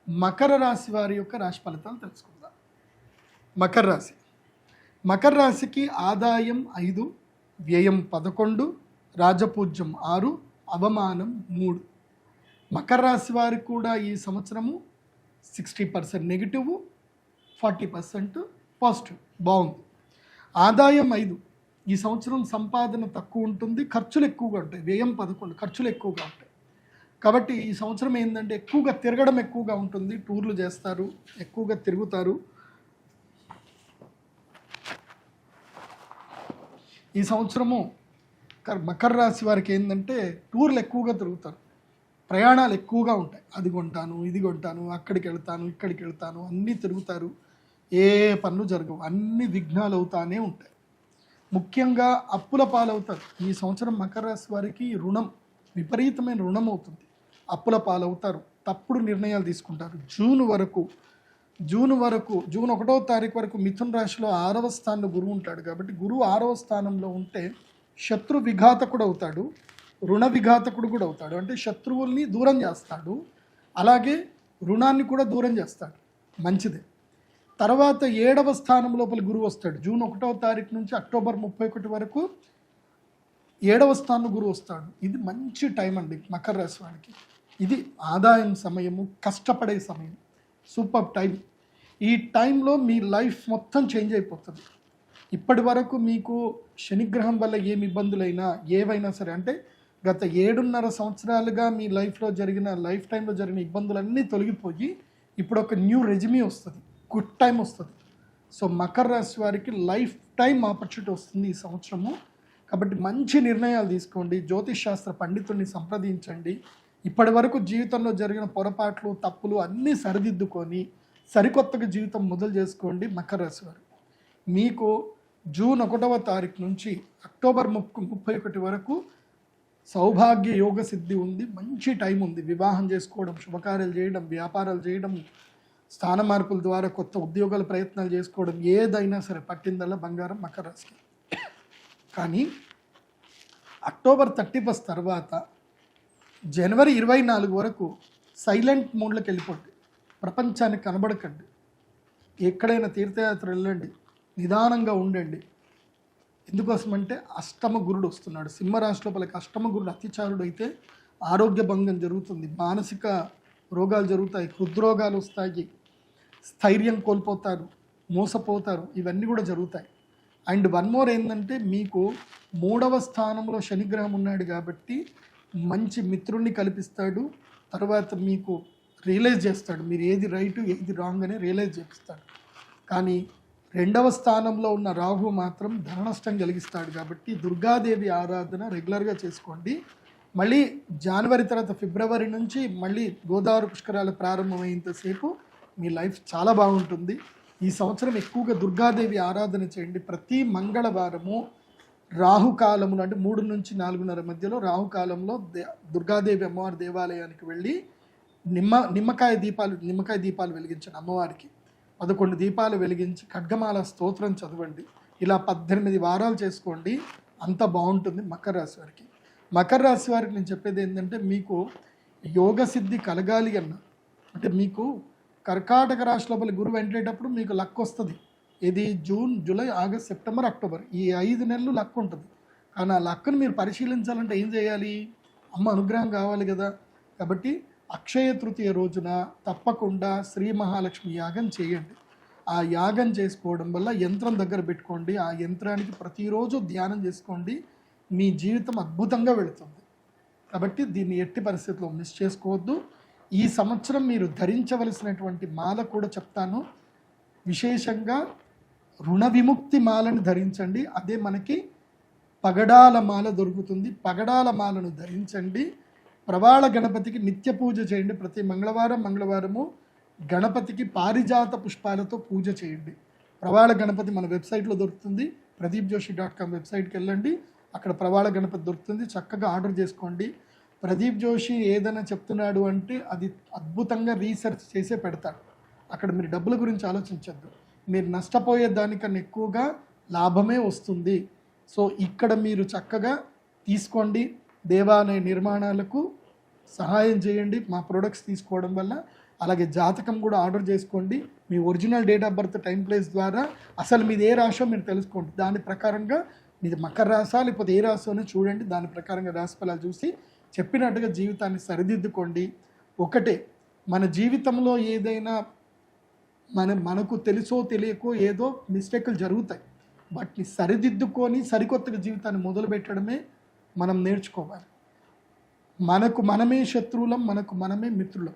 మకర రాశి వారి యొక్క రాశి ఫలితాలు తెలుసుకుందాం. మకర రాశి. మకర రాశికి ఆదాయం 5, వ్యయం 11, రాజపూజ్యం 6, అవమానం 3. మకర రాశి వారికి కూడా ఈ సంవత్సరము 60% నెగిటివ్, 40% పాజిటివ్. బాగుంది. ఆదాయం 5. ఈ సంవత్సరం సంపాదన తక్కువ ఉంటుంది, ఖర్చులు ఎక్కువగా ఉంటాయి. వ్యయం 11, ఖర్చులు ఎక్కువగా ఉంటాయి. కాబట్టి ఈ సంవత్సరం ఏంటంటే ఎక్కువగా తిరగడం ఎక్కువగా ఉంటుంది. టూర్లు చేస్తారు, ఎక్కువగా తిరుగుతారు. ఈ సంవత్సరము మకర రాశి వారికి ఏంటంటే టూర్లు ఎక్కువగా తిరుగుతారు, ప్రయాణాలు ఎక్కువగా ఉంటాయి. అది కొంటాను, ఇది కొంటాను, అక్కడికి వెళ్తాను, ఇక్కడికి వెళ్తాను, అన్నీ తిరుగుతారు. ఏ పనులు జరగవు, అన్ని విఘ్నాలు అవుతానే ఉంటాయి. ముఖ్యంగా అప్పుల పాలవుతారు. ఈ సంవత్సరం మకర రాశి వారికి విపరీతమైన రుణం అవుతుంది. అప్పుల పాలవుతారు, తప్పుడు నిర్ణయాలు తీసుకుంటారు. జూన్ 1వ తారీఖు వరకు మిథున రాశిలో 6వ స్థానంలో గురువు ఉంటాడు. కాబట్టి గురువు 6వ స్థానంలో ఉంటే శత్రు విఘాతకుడు అవుతాడు, రుణ విఘాతకుడు కూడా అవుతాడు. అంటే శత్రువుల్ని దూరం చేస్తాడు, అలాగే రుణాన్ని కూడా దూరం చేస్తాడు. మంచిదే. తర్వాత 7వ స్థానం లోపల గురువు వస్తాడు. జూన్ 1వ తారీఖు నుంచి అక్టోబర్ 31 వరకు 7వ స్థానం గురువు వస్తాడు. ఇది మంచి టైం అండి మకర రాశి వారికి. ఇది ఆదాయం సమయము, కష్టపడే సమయం, సూపర్ టైం. ఈ టైంలో మీ లైఫ్ మొత్తం చేంజ్ అయిపోతుంది. ఇప్పటి వరకు మీకు శనిగ్రహం వల్ల ఏమి ఇబ్బందులైనా ఏవైనా సరే, అంటే గత 7.5 సంవత్సరాలుగా మీ లైఫ్ టైంలో జరిగిన ఇబ్బందులన్నీ తొలగిపోయి ఇప్పుడు ఒక న్యూ రెజ్యూమే వస్తుంది, గుడ్ టైం వస్తుంది. సో మకర రాశి వారికి లైఫ్ టైం ఆపర్చునిటీ వస్తుంది ఈ సంవత్సరము. కాబట్టి మంచి నిర్ణయాలు తీసుకోండి, జ్యోతిష్ శాస్త్ర పండితుల్ని సంప్రదించండి. ఇప్పటి వరకు జీవితంలో జరిగిన పొరపాట్లు, తప్పులు అన్నీ సరిదిద్దుకొని సరికొత్తగా జీవితం మొదలు చేసుకోండి. మకర రాశి వారు మీకు జూన్ 1వ తారీఖు నుంచి అక్టోబర్ 31 వరకు సౌభాగ్య యోగ సిద్ధి ఉంది. మంచి టైం ఉంది. వివాహం చేసుకోవడం, శుభకార్యాలు చేయడం, వ్యాపారాలు చేయడం, స్థాన మార్పుల ద్వారా కొత్త ఉద్యోగాల ప్రయత్నాలు చేసుకోవడం, ఏదైనా సరే పట్టిందల్లా బంగారం మకర రాశికి. కానీ అక్టోబర్ 31 తర్వాత జనవరి 24 వరకు సైలెంట్ మోడ్లోకి వెళ్ళిపోండి. ప్రపంచానికి కనబడకండి. ఎక్కడైనా తీర్థయాత్ర వెళ్ళండి, నిదానంగా ఉండండి. ఎందుకోసమంటే అష్టమ గురుడు వస్తున్నాడు. సింహరాశి లోపలికి అష్టమ గురుడు అతిచారుడు అయితే ఆరోగ్య భంగం జరుగుతుంది, మానసిక రోగాలు జరుగుతాయి, హృద్రోగాలు వస్తాయి, స్థైర్యం కోల్పోతారు, మోసపోతారు. ఇవన్నీ కూడా జరుగుతాయి. అండ్ వన్ మోర్ ఏంటంటే మీకు 3వ స్థానంలో శనిగ్రహం ఉన్నాడు కాబట్టి మంచి మిత్రుల్ని కల్పిస్తాడు. తర్వాత మీకు రియలైజ్ చేస్తాడు, మీరు ఏది రైట్ ఏది రాంగ్ అని రియలైజ్ చేపిస్తాడు. కానీ 2వ స్థానంలో ఉన్న రాహు మాత్రం ధన నష్టం కలిగిస్తాడు. కాబట్టి దుర్గాదేవి ఆరాధన రెగ్యులర్గా చేసుకోండి. మళ్ళీ జనవరి తర్వాత ఫిబ్రవరి నుంచి మళ్ళీ గోదావరి పుష్కరాలు ప్రారంభమైనంతసేపు మీ లైఫ్ చాలా బాగుంటుంది. ఈ సంవత్సరం ఎక్కువగా దుర్గాదేవి ఆరాధన చేయండి. ప్రతి మంగళవారము రాహుకాలములు అంటే 3 నుంచి 4:30 మధ్యలో రాహుకాలంలో దుర్గాదేవి అమ్మవారి దేవాలయానికి వెళ్ళి నిమ్మకాయ దీపాలు వెలిగించండి. అమ్మవారికి 11 దీపాలు వెలిగించి ఖడ్గమాల స్తోత్రం చదవండి. ఇలా 18 వారాలు చేసుకోండి. అంత బాగుంటుంది మకర రాశి వారికి. మకర రాశి వారికి నేను చెప్పేది ఏంటంటే మీకు యోగ సిద్ధి కలగాలి అంటే మీకు కర్కాటక రాశి లోపల గురువు ఎంటేటప్పుడు మీకు లక్ వస్తుంది. ఇది June, July, August, September, October ఈ 5 నెలలు లక్ ఉంటుంది. కానీ ఆ లక్ను మీరు పరిశీలించాలంటే ఏం చేయాలి? అమ్మ అనుగ్రహం కావాలి కదా. కాబట్టి అక్షయ తృతీయ రోజున తప్పకుండా శ్రీ మహాలక్ష్మి యాగం చేయండి. ఆ యాగం చేసుకోవడం వల్ల యంత్రం దగ్గర పెట్టుకోండి. ఆ యంత్రానికి ప్రతిరోజు ధ్యానం చేసుకోండి. మీ జీవితం అద్భుతంగా వెళుతుంది. కాబట్టి దీన్ని ఎట్టి పరిస్థితుల్లో మిస్ చేసుకోవద్దు. ఈ సంవత్సరం మీరు ధరించవలసినటువంటి మాల కూడా చెప్తాను. విశేషంగా రుణ విముక్తి మాలను ధరించండి. అదే మనకి పగడాల మాల దొరుకుతుంది. పగడాల మాలను ధరించండి. ప్రవాళ గణపతికి నిత్య పూజ చేయండి. ప్రతి మంగళవారము గణపతికి పారిజాత పుష్పాలతో పూజ చేయండి. ప్రవాళ గణపతి మన వెబ్సైట్లో దొరుకుతుంది. pradeepjoshi.com వెబ్సైట్కి వెళ్ళండి, అక్కడ ప్రవాళ గణపతి దొరుకుతుంది. చక్కగా ఆర్డర్ చేసుకోండి. ప్రదీప్ జోషి ఏదైనా చెప్తున్నాడు అంటే అది అద్భుతంగా రీసెర్చ్ చేసే పెడతాడు. అక్కడ మీరు డబ్బుల గురించి ఆలోచించద్దు. మీరు నష్టపోయే దానికన్నా ఎక్కువగా లాభమే వస్తుంది. సో ఇక్కడ మీరు చక్కగా తీసుకోండి. దేవాలయ నిర్మాణాలకు సహాయం చేయండి. మా ప్రొడక్ట్స్ తీసుకోవడం వల్ల అలాగే జాతకం కూడా ఆర్డర్ చేసుకోండి. మీ original date of birth time place ద్వారా అసలు మీది ఏ రాశో మీరు తెలుసుకోండి. దాని ప్రకారంగా మీది మకర రాశా లేకపోతే ఏ రాశోనో చూడండి. దాని ప్రకారంగా రాశి ఫలాలు చూసి చెప్పినట్టుగా జీవితాన్ని సరిదిద్దుకోండి. ఒకటే, మన జీవితంలో ఏదైనా మనకు తెలుసో తెలియకో ఏదో మిస్టేకులు జరుగుతాయి. వాటిని సరిదిద్దుకొని సరికొత్తగా జీవితాన్ని మొదలు పెట్టడమే మనం నేర్చుకోవాలి. మనకు మనమే శత్రువులం, మనకు మనమే మిత్రులం.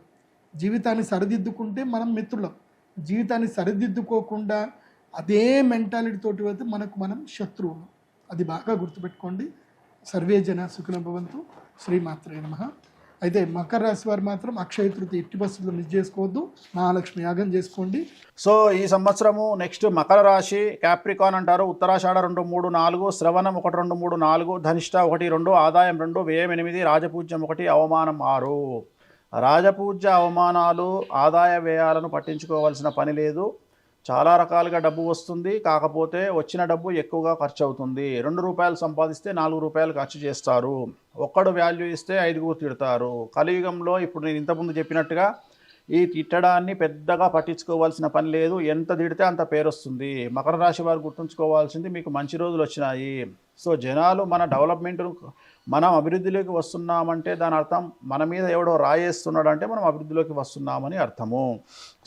జీవితాన్ని సరిదిద్దుకుంటే మనం మిత్రులం. జీవితాన్ని సరిదిద్దుకోకుండా అదే మెంటాలిటీతోటి వెళ్తే మనకు మనం శత్రువులం. అది బాగా గుర్తుపెట్టుకోండి. సర్వే జన సుఖినో భవంతు. శ్రీమాత్రే నమః. అయితే మకర రాశి వారు మాత్రం అక్షయ తృతీయ ఎట్టి పరిస్థితుల్లో మిస్ చేసుకోవద్దు. మహాలక్ష్మి యాగం చేసుకోండి. సో ఈ సంవత్సరము నెక్స్ట్ మకర రాశి క్యాప్రికాన్ అంటారు. ఉత్తరాషాఢ 2, 3, 4, శ్రవణం 1, 2, 3, 4, ధనిష్ట 1, 2, ఆదాయం 2, వ్యయం 8, రాజపూజ్యం 1, అవమానం 6. రాజపూజ్య అవమానాలు ఆదాయ వ్యయాలను పట్టించుకోవాల్సిన పని లేదు. చాలా రకాలుగా డబ్బు వస్తుంది, కాకపోతే వచ్చిన డబ్బు ఎక్కువగా ఖర్చు అవుతుంది. 2 రూపాయలు సంపాదిస్తే 4 రూపాయలు ఖర్చు చేస్తారు. ఒక్కడు వాల్యూ ఇస్తే 5గురు తిడతారు. కలియుగంలో ఇప్పుడు నేను ఇంతకుముందు చెప్పినట్టుగా ఈ తిట్టడాన్ని పెద్దగా పట్టించుకోవాల్సిన పని లేదు. ఎంత తిడితే అంత పేరు వస్తుంది. మకర రాశి వారు గుర్తుంచుకోవాల్సింది, మీకు మంచి రోజులు వచ్చినాయి. సో జనాలు మన డెవలప్మెంట్, మనం అభివృద్ధిలోకి వస్తున్నామంటే దాని అర్థం మన మీద ఎవడో రాయేస్తున్నాడు అంటే మనం అభివృద్ధిలోకి వస్తున్నామని అర్థము.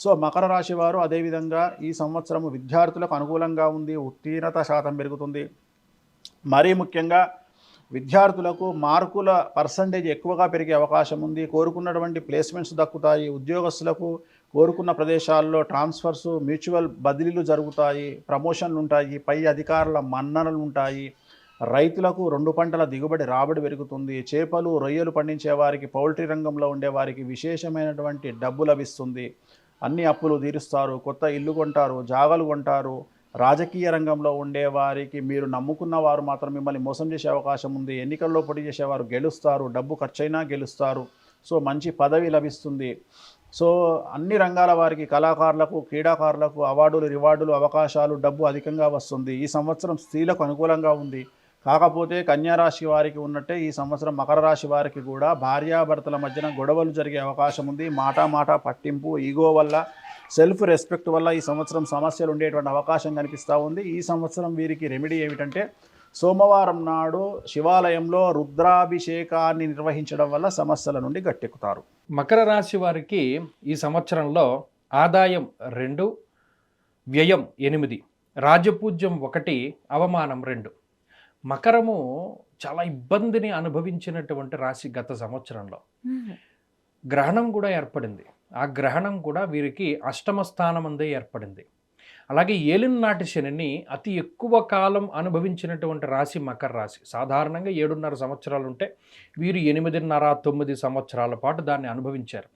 సో మకర రాశి వారు అదేవిధంగా ఈ సంవత్సరం విద్యార్థులకు అనుకూలంగా ఉంది. ఉత్తీర్ణత శాతం పెరుగుతుంది. మరీ ముఖ్యంగా విద్యార్థులకు మార్కుల పర్సంటేజ్ ఎక్కువగా పెరిగే అవకాశం ఉంది. కోరుకున్నటువంటి ప్లేస్మెంట్స్ దక్కుతాయి. ఉద్యోగస్తులకు కోరుకున్న ప్రదేశాల్లో ట్రాన్స్ఫర్స్, మ్యూచువల్ బదిలీలు జరుగుతాయి. ప్రమోషన్లు ఉంటాయి. పై అధికారుల మన్ననలు ఉంటాయి. రైతులకు 2 పంటల దిగుబడి రాబడి పెరుగుతుంది. చేపలు, రొయ్యలు పండించే వారికి, పౌల్ట్రీ రంగంలో ఉండే వారికి విశేషమైనటువంటి డబ్బు లభిస్తుంది. అన్ని అప్పులు తీరుస్తారు. కొత్త ఇల్లు కొంటారు, జాగాలు కొంటారు. రాజకీయ రంగంలో ఉండే వారికి, మీరు నమ్ముకున్న వారు మాత్రం మిమ్మల్ని మోసం చేసే అవకాశం ఉంది. ఎన్నికల్లో పోటీ చేసేవారు గెలుస్తారు. డబ్బు ఖర్చైనా గెలుస్తారు. సో మంచి పదవి లభిస్తుంది. సో అన్ని రంగాల వారికి, కళాకారులకు, క్రీడాకారులకు అవార్డులు, రివార్డులు, అవకాశాలు, డబ్బు అధికంగా వస్తుంది. ఈ సంవత్సరం స్త్రీలకు అనుకూలంగా ఉంది. కాకపోతే కన్యారాశి వారికి ఉన్నట్టే ఈ సంవత్సరం మకర రాశి వారికి కూడా భార్యాభర్తల మధ్యన గొడవలు జరిగే అవకాశం ఉంది. మాట పట్టింపు, ఈగో వల్ల, సెల్ఫ్ రెస్పెక్ట్ వల్ల ఈ సంవత్సరం సమస్యలు ఉండేటువంటి అవకాశం కనిపిస్తూ ఉంది. ఈ సంవత్సరం వీరికి రెమెడీ ఏమిటంటే, సోమవారం నాడు శివాలయంలో రుద్రాభిషేకాన్ని నిర్వహించడం వల్ల సమస్యల నుండి గట్టెక్కుతారు. మకర రాశి వారికి ఈ సంవత్సరంలో ఆదాయం 2, వ్యయం 8, రాజపూజ్యం 1, అవమానం 2. మకరము చాలా ఇబ్బందిని అనుభవించినటువంటి రాశి గత సంవత్సరంలో. గ్రహణం కూడా ఏర్పడింది. ఆ గ్రహణం కూడా వీరికి అష్టమ స్థానం అందే ఏర్పడింది. అలాగే ఏలినాటి శనిని అతి ఎక్కువ కాలం అనుభవించినటువంటి రాశి మకర రాశి. సాధారణంగా 7.5 సంవత్సరాలు ఉంటే వీరు 8.5, 9 సంవత్సరాల పాటు దాన్ని అనుభవించారు.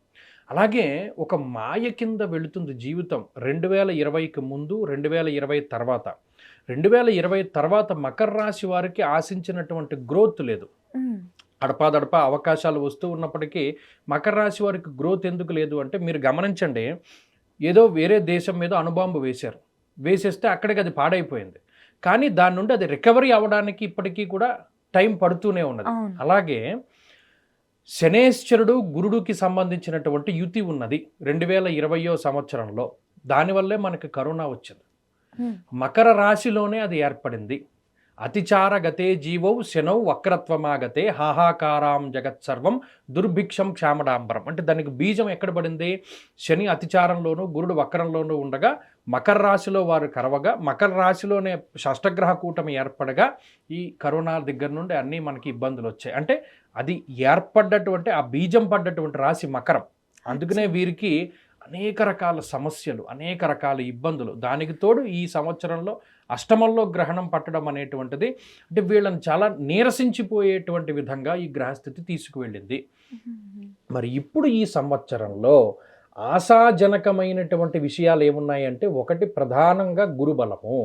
అలాగే ఒక మాయ కింద వెళుతుంది జీవితం. 2020కి ముందు, 2020 తర్వాత. 2020 తర్వాత మకర రాశి వారికి ఆశించినటువంటి గ్రోత్ లేదు. అడపాదడపా అవకాశాలు వస్తూ ఉన్నప్పటికీ మకర రాశి వారికి గ్రోత్ ఎందుకు లేదు అంటే, మీరు గమనించండి, ఏదో వేరే దేశం మీద అణుబాంబు వేసేస్తే అక్కడికి అది పాడైపోయింది. కానీ దాని నుండి అది రికవరీ అవ్వడానికి ఇప్పటికీ కూడా టైం పడుతూనే ఉన్నది. అలాగే శనేశ్వరుడు గురుడుకి సంబంధించినటువంటి యుతి ఉన్నది 2020వ సంవత్సరంలో. దానివల్లే మనకి కరోనా వచ్చింది. మకర రాశిలోనే అది ఏర్పడింది. అతిచార గతే జీవౌ శనౌ వక్రత్వమాగతే హాహాకారాం జగత్సర్వం దుర్భిక్షం క్షామడాంబరం. అంటే దానికి బీజం ఎక్కడ పడింది? శని అతిచారంలోనూ గురుడు వక్రంలోనూ ఉండగా మకర రాశిలో వారు కరవగా, మకర రాశిలోనే షష్టగ్రహ కూటమి ఏర్పడగా ఈ కరోనా దగ్గర నుండి అన్నీ మనకి ఇబ్బందులు వచ్చాయి. అంటే అది ఏర్పడ్డటువంటి, ఆ బీజం పడ్డటువంటి రాశి మకరం. అందుకనే వీరికి అనేక రకాల సమస్యలు, అనేక రకాల ఇబ్బందులు. దానికి తోడు ఈ సంవత్సరంలో అష్టమంలో గ్రహణం పట్టడం అనేటువంటిది అంటే వీళ్ళని చాలా నీరసించిపోయేటువంటి విధంగా ఈ గ్రహస్థితి తీసుకువెళ్ళింది. మరి ఇప్పుడు ఈ సంవత్సరంలో ఆశాజనకమైనటువంటి విషయాలు ఏమున్నాయంటే, ఒకటి ప్రధానంగా గురుబలము.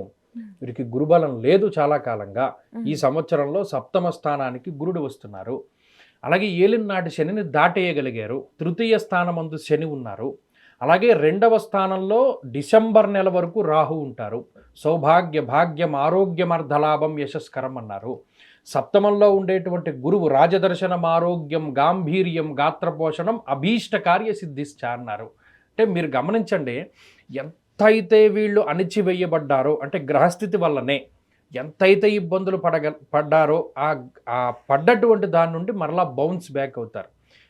వీరికి గురుబలం లేదు చాలా కాలంగా. ఈ సంవత్సరంలో సప్తమ స్థానానికి గురుడు వస్తున్నారు. అలాగే ఏలినాటి శనిని దాటేయగలిగారు. తృతీయ స్థానమందు శని ఉన్నారు. అలాగే 2వ స్థానంలో డిసెంబర్ నెల వరకు రాహు ఉంటారు. సౌభాగ్య, భాగ్యం, ఆరోగ్యం, అర్ధలాభం, యశస్కరం అన్నారు. సప్తమంలో ఉండేటువంటి గురువు రాజదర్శనం, ఆరోగ్యం, గాంభీర్యం, గాత్రపోషణం, అభీష్ట కార్య సిద్ధిశ్చ అన్నారు. అంటే మీరు గమనించండి, ఎంతైతే వీళ్ళు అణిచివేయబడ్డారో అంటే గ్రహస్థితి వల్లనే ఎంతైతే ఇబ్బందులు పడ్డారో ఆ పడ్డటువంటి దాని నుండి మరలా బౌన్స్ బ్యాక్ అవుతారు.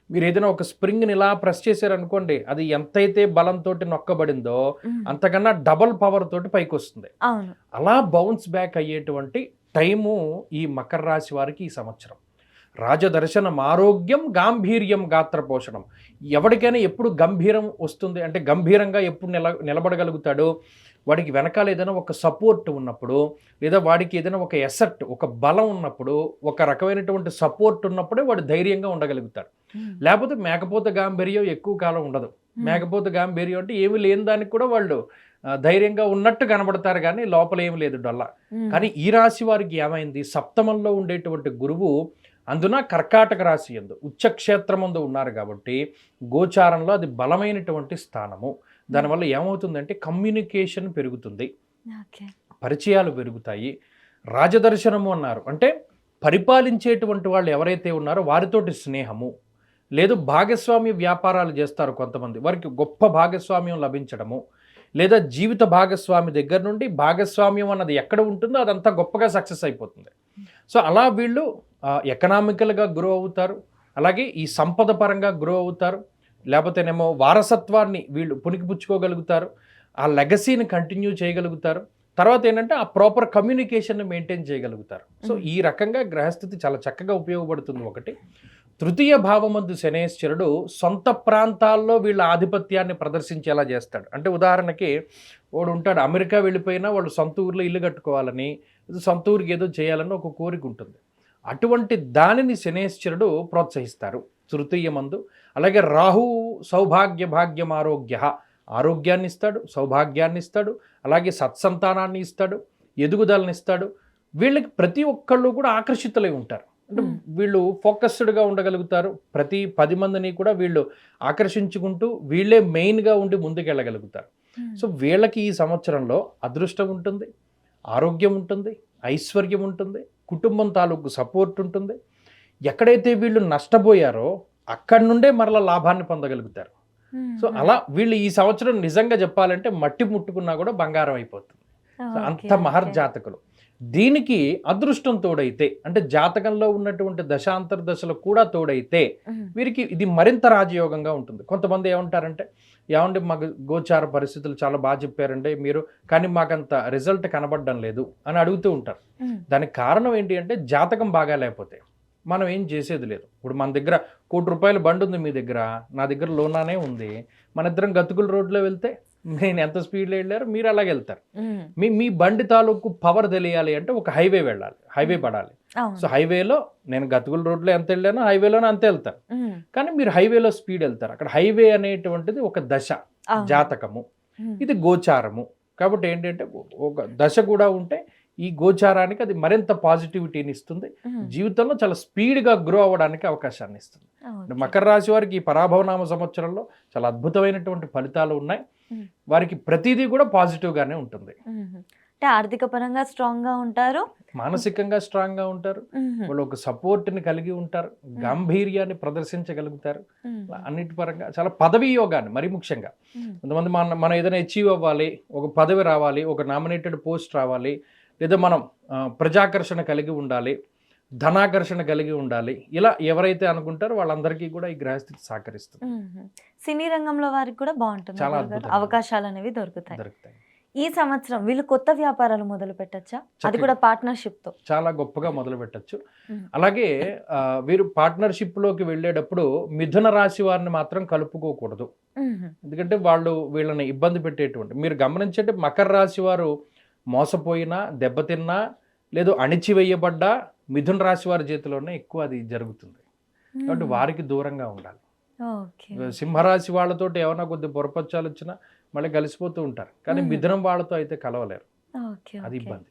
మీరు ఏదైనా ఒక స్ప్రింగ్ని ఇలా ప్రెస్ చేశారనుకోండి, అది ఎంతైతే బలంతో నొక్కబడిందో అంతకన్నా డబల్ పవర్ తోటి పైకి వస్తుంది. అలా బౌన్స్ బ్యాక్ అయ్యేటువంటి టైము ఈ మకర రాశి వారికి ఈ సంవత్సరం. రాజదర్శనం ఆరోగ్యం గాంభీర్యం గాత్ర పోషణం. ఎవరికైనా ఎప్పుడు గంభీరం వస్తుంది అంటే గంభీరంగా ఎప్పుడు నిలబడగలుగుతాడో వాడికి వెనకాల ఏదైనా ఒక సపోర్ట్ ఉన్నప్పుడు, లేదా వాడికి ఏదైనా ఒక ఎసెట్ ఒక బలం ఉన్నప్పుడు, ఒక రకమైనటువంటి సపోర్ట్ ఉన్నప్పుడే వాడు ధైర్యంగా ఉండగలుగుతాడు. లేకపోతే మేకపోతే గాంభీర్యం ఎక్కువ కాలం ఉండదు. మేకపోతే గాంభీర్యం అంటే ఏమి లేని దానికి కూడా వాళ్ళు ధైర్యంగా ఉన్నట్టు కనబడతారు, కానీ లోపల ఏమి లేదు డొల్ల. కానీ ఈ రాశి వారికి ఏమైంది, సప్తమంలో ఉండేటువంటి గురువు అందున కర్కాటక రాశి యందు ఉచ్చక్షేత్రమందు ఉన్నారు కాబట్టి గోచారంలో అది బలమైనటువంటి స్థానము. దానివల్ల ఏమవుతుందంటే కమ్యూనికేషన్ పెరుగుతుంది, పరిచయాలు పెరుగుతాయి. రాజదర్శనము అన్నారు అంటే పరిపాలించేటువంటి వాళ్ళు ఎవరైతే ఉన్నారో వారితోటి స్నేహము, లేదు భాగస్వామ్య వ్యాపారాలు చేస్తారు కొంతమంది, వారికి గొప్ప భాగస్వామ్యం లభించడము, లేదా జీవిత భాగస్వామి దగ్గర నుండి భాగస్వామ్యం అన్నది ఎక్కడ ఉంటుందో అదంతా గొప్పగా సక్సెస్ అయిపోతుంది. సో అలా వీళ్ళు ఎకనామికల్గా గ్రో అవుతారు, అలాగే ఈ సంపద పరంగా గ్రో అవుతారు, లేకపోతేనేమో వారసత్వాన్ని వీళ్ళు పుణికిపుచ్చుకోగలుగుతారు, ఆ లెగసీని కంటిన్యూ చేయగలుగుతారు. తర్వాత ఏంటంటే ఆ ప్రాపర్ కమ్యూనికేషన్ని మెయింటైన్ చేయగలుగుతారు. సో ఈ రకంగా గ్రహస్థితి చాలా చక్కగా ఉపయోగపడుతుంది. ఒకటి, తృతీయ భావమందు శనేశ్వరుడు సొంత ప్రాంతాల్లో వీళ్ళ ఆధిపత్యాన్ని ప్రదర్శించేలా చేస్తాడు. అంటే ఉదాహరణకి వాడు ఉంటాడు అమెరికా వెళ్ళిపోయినా వాళ్ళు సొంత ఊర్లో ఇల్లు కట్టుకోవాలని, సొంత ఊరికి ఏదో చేయాలని ఒక కోరిక ఉంటుంది. అటువంటి దానిని శనేశ్వరుడు ప్రోత్సహిస్తారు తృతీయమందు. అలాగే రాహు సౌభాగ్య భాగ్యం ఆరోగ్యాన్ని ఇస్తాడు, సౌభాగ్యాన్ని ఇస్తాడు, అలాగే సత్సంతానాన్ని ఇస్తాడు, ఎదుగుదలని ఇస్తాడు. వీళ్ళకి ప్రతి ఒక్కళ్ళు కూడా ఆకర్షితులై ఉంటారు. అంటే వీళ్ళు ఫోకస్డ్గా ఉండగలుగుతారు. ప్రతి 10 మందిని కూడా వీళ్ళు ఆకర్షించుకుంటూ వీళ్ళే మెయిన్గా ఉండి ముందుకెళ్ళగలుగుతారు. సో వీళ్ళకి ఈ సంవత్సరంలో అదృష్టం ఉంటుంది, ఆరోగ్యం ఉంటుంది, ఐశ్వర్యం ఉంటుంది, కుటుంబం తాలూకు సపోర్ట్ ఉంటుంది. ఎక్కడైతే వీళ్ళు నష్టపోయారో అక్కడి నుండే మరలా లాభాన్ని పొందగలుగుతారు. సో అలా వీళ్ళు ఈ సంవత్సరం నిజంగా చెప్పాలంటే మట్టి ముట్టుకున్నా కూడా బంగారం అయిపోతుంది. అంత మహర్జాతకులు. దీనికి అదృష్టం తోడైతే అంటే జాతకంలో ఉన్నటువంటి దశాంతర దశలు కూడా తోడైతే వీరికి ఇది మరింత రాజయోగంగా ఉంటుంది. కొంతమంది ఏమంటారంటే, ఏమంటే మాకు గోచార పరిస్థితులు చాలా బాగా చెప్పారంటే మీరు, కానీ మాకంత రిజల్ట్ కనబడడం లేదు అని అడుగుతూ ఉంటారు. దానికి కారణం ఏంటి అంటే జాతకం బాగా లేకపోతే మనం ఏం చేసేది లేదు. ఇప్పుడు మన దగ్గర ₹1,00,00,000 బండి ఉంది, మీ దగ్గర, నా దగ్గర లోనానే ఉంది. మన ఇద్దరం గతుకుల రోడ్లో వెళ్తే నేను ఎంత స్పీడ్లో వెళ్ళారు, మీరు అలాగే వెళ్తారు. మీ బండి తాలూకు పవర్ తెలియాలి అంటే ఒక హైవే వెళ్ళాలి, హైవే పడాలి. సో హైవేలో నేను గతుకుల రోడ్లో ఎంత వెళ్ళానో హైవేలోనే అంతే వెళ్తాను. కానీ మీరు హైవేలో స్పీడ్ వెళ్తారు. అక్కడ హైవే అనేటువంటిది ఒక దశ జాతకము, ఇది గోచారము. కాబట్టి ఏంటంటే ఒక దశ కూడా ఉంటే ఈ గోచారానికి అది మరింత పాజిటివిటీని ఇస్తుంది, జీవితంలో చాలా స్పీడ్గా గ్రో అవ్వడానికి అవకాశాన్ని ఇస్తుంది. మకర రాశి వారికి ఈ పరాభవనామ సంవత్సరంలో చాలా అద్భుతమైనటువంటి ఫలితాలు ఉన్నాయి. వారికి ప్రతిదీ కూడా పాజిటివ్గానే ఉంటుంది. అంటే ఆర్థిక పరంగా స్ట్రాంగ్గా ఉంటారు, మానసికంగా స్ట్రాంగ్గా ఉంటారు, వాళ్ళు ఒక సపోర్ట్ని కలిగి ఉంటారు, గాంభీర్యాన్ని ప్రదర్శించగలుగుతారు. అన్నిటి పరంగా చాలా పదవీ యోగాన్ని, మరీ ముఖ్యంగా కొంతమంది మనం ఏదైనా అచీవ్ అవ్వాలి, ఒక పదవి రావాలి, ఒక నామినేటెడ్ పోస్ట్ రావాలి, లేదా మనం ప్రజాకర్షణ కలిగి ఉండాలి, ధనాకర్షణ కలిగి ఉండాలి, ఇలా ఎవరైతే అనుకుంటారో వాళ్ళందరికీ కూడా ఈ గ్రహస్థితి సహకరిస్తుంది. సినీ రంగంలో వారికి కూడా బాగుంటుంది, చాలా అవకాశాలు అనేవి దొరుకుతాయి. దొరుకుతాయి. ఈ సంవత్సరం వీళ్ళు కొత్త వ్యాపారాలు మొదలు పెట్టచ్చా? అది కూడా పార్ట్నర్షిప్ తో చాలా గొప్పగా మొదలు పెట్టచ్చు. అలాగే వీరు పార్ట్నర్షిప్ లోకి వెళ్ళేటప్పుడు మిథున రాశి వారిని మాత్రం కలుపుకోకూడదు. ఎందుకంటే వాళ్ళు వీళ్ళని ఇబ్బంది పెట్టేటువంటి, మీరు గమనించండి మకర రాశి వారు మోసపోయినా, దెబ్బతిన్నా, లేదు అణిచివేయబడ్డా మిథున రాశి వారి చేతిలోనే ఎక్కువ అది జరుగుతుంది. కాబట్టి వారికి దూరంగా ఉండాలి. సింహరాశి వాళ్ళతోటి ఏమైనా కొద్ది పొరపచ్చాలు వచ్చినా మళ్ళీ కలిసిపోతూ ఉంటారు, కానీ మిథునం వాళ్ళతో అయితే కలవలేరు, అది ఇబ్బంది.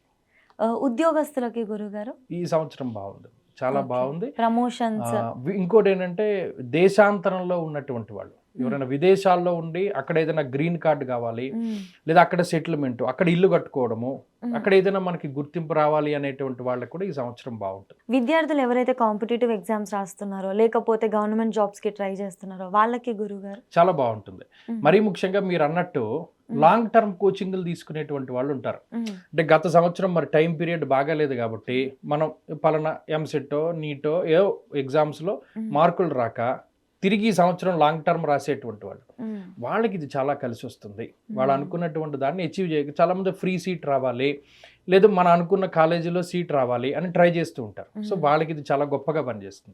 ఉద్యోగస్తులకి గురుగారు ఈ సంవత్సరం బాగుంది, చాలా బాగుంది. ప్రమోషన్స్. ఇంకోటి ఏంటంటే దేశాంతరంలో ఉన్నటువంటి వాళ్ళు, ఎవరైనా విదేశాల్లో ఉండి అక్కడ ఏదైనా గ్రీన్ కార్డు కావాలి, మ్మ్. లేదా అక్కడ సెటిల్మెంట్, అక్కడ ఇల్లు కట్టుకోవడము, అక్కడ ఏదైనా మనకి గుర్తింపు రావాలి అనేటువంటి వాళ్ళకి కూడా ఈ సంవత్సరం బాగుంటుంది. విద్యార్థులు ఎవరైతే కాంపిటేటివ్ ఎగ్జామ్స్ రాస్తున్నారో లేకపోతే గవర్నమెంట్ జాబ్స్ కి ట్రై చేస్తున్నారో వాళ్ళకి గురుగారు చాలా బాగుంటుంది. మరీ ముఖ్యంగా మీరు అన్నట్టు లాంగ్ టర్మ్ కోచింగ్లు తీసుకునేటువంటి వాళ్ళు ఉంటారు. అంటే గత సంవత్సరం మరి టైం పీరియడ్ బాగాలేదు కాబట్టి మనం పలానా ఎంసెట్టో నీటో ఏ ఎగ్జామ్స్లో మార్కులు రాక తిరిగి ఈ సంవత్సరం లాంగ్ టర్మ్ రాసేటువంటి వాళ్ళు, వాళ్ళకి ఇది చాలా కలిసి వస్తుంది. వాళ్ళు అనుకున్నటువంటి దాన్ని అచీవ్ చేయ, చాలామంది ఫ్రీ సీట్ రావాలి, లేదు మన అనుకున్న కాలేజీలో సీట్ రావాలి అని ట్రై చేస్తూ ఉంటారు. సో వాళ్ళకి ఇది చాలా గొప్పగా పనిచేస్తుంది.